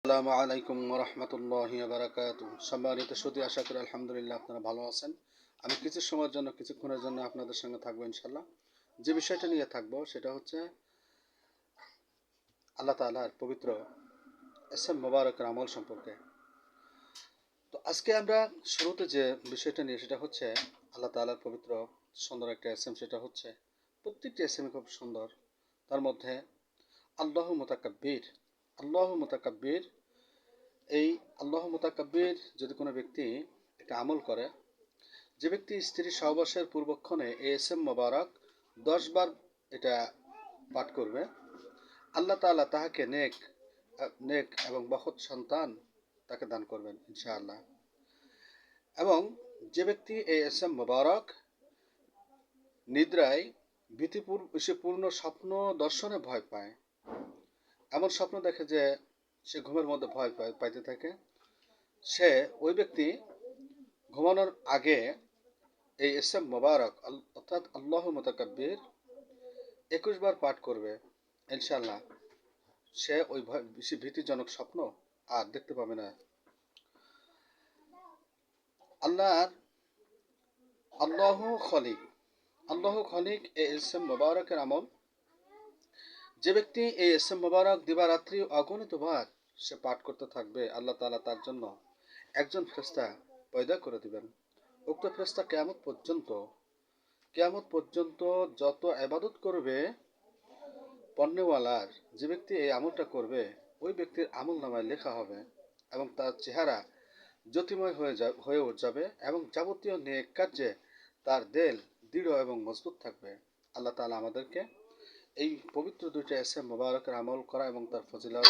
আসসালামু আলাইকুম ওয়া রাহমাতুল্লাহি ওয়া বারাকাতুহু। সম্মানিত সুধী, আশা করি আলহামদুলিল্লাহ আপনারা ভালো আছেন। আমি কিছু সময়ের জন্য কিছুক্ষণের জন্য আপনাদের সঙ্গে থাকবো ইনশাআল্লাহ। যে বিষয়টা নিয়ে থাকবো সেটা হচ্ছে আল্লাহ তাআলার পবিত্র এসএম মোবারকের আমল সম্পর্কে। তো আজকে আমরা শুরুতে যে বিষয়টা নিয়ে সেটা হচ্ছে আল্লাহ তাআলার পবিত্র সুন্দর একটা এসএম, সেটা হচ্ছে প্রত্যেকটি এসএম খুব সুন্দর। তার মধ্যে আল্লাহু মুতাকাব্বির, আল্লাহু মুতাকাব্বির, এই আল্লাহ মুতাকাব্বির যদি কোনো ব্যক্তি একটা আমল করে, যে ব্যক্তি স্ত্রীর সহবাসের পূর্বক্ষণে এই এসএম মোবারক 10 বার এটা পাঠ করবে, আল্লাহ তাআলা তাহাকে নেক এবং বহৎ সন্তান তাকে দান করবেন ইনশাআল্লাহ। এবং যে ব্যক্তি এই এসএম মোবারক নিদ্রায় ভীতিপূর্ণ স্বপ্ন দর্শনে ভয় পায়, এমন স্বপ্ন দেখে যে সে ঘুমের মধ্যে ভয় পাইতে থাকে, সে ওই ব্যক্তি ঘুমানোর আগে এই এসএম মোবারক অর্থাৎ আল্লাহ মুতাকাব্বির 21 বার পাঠ করবে ইনশাআল্লাহ। সে ওই বেশি ভীতিজনক স্বপ্ন আর দেখতে পাবে না। আল্লাহর আল্লাহ খলিক, আল্লাহ খলিক এই এসএম মোবারকের আমল। যে ব্যক্তি এই এসএম মোবারক দিবারাত্রি অগণিতবার সে পাঠ করতে থাকবে, আল্লাহ তাআলা তার জন্য একজন ফেরেশতা পয়দা করে দিবেন। উক্ত ফেরেশতা কিয়ামত পর্যন্ত যত ইবাদত করবে পণ্যওয়ালার, যে ব্যক্তি এই আমলটা করবে ওই ব্যক্তির আমল নামায় লেখা হবে এবং তার চেহারা জ্যোতিময় হয়ে যাবে এবং যাবতীয় নেক কার্যে তার দিল দৃঢ় এবং মজবুত থাকবে। আল্লাহ তাআলা আমাদেরকে এই পবিত্র দুইটা এসএম মোবারকের আমল করা এবং তার ফজিলত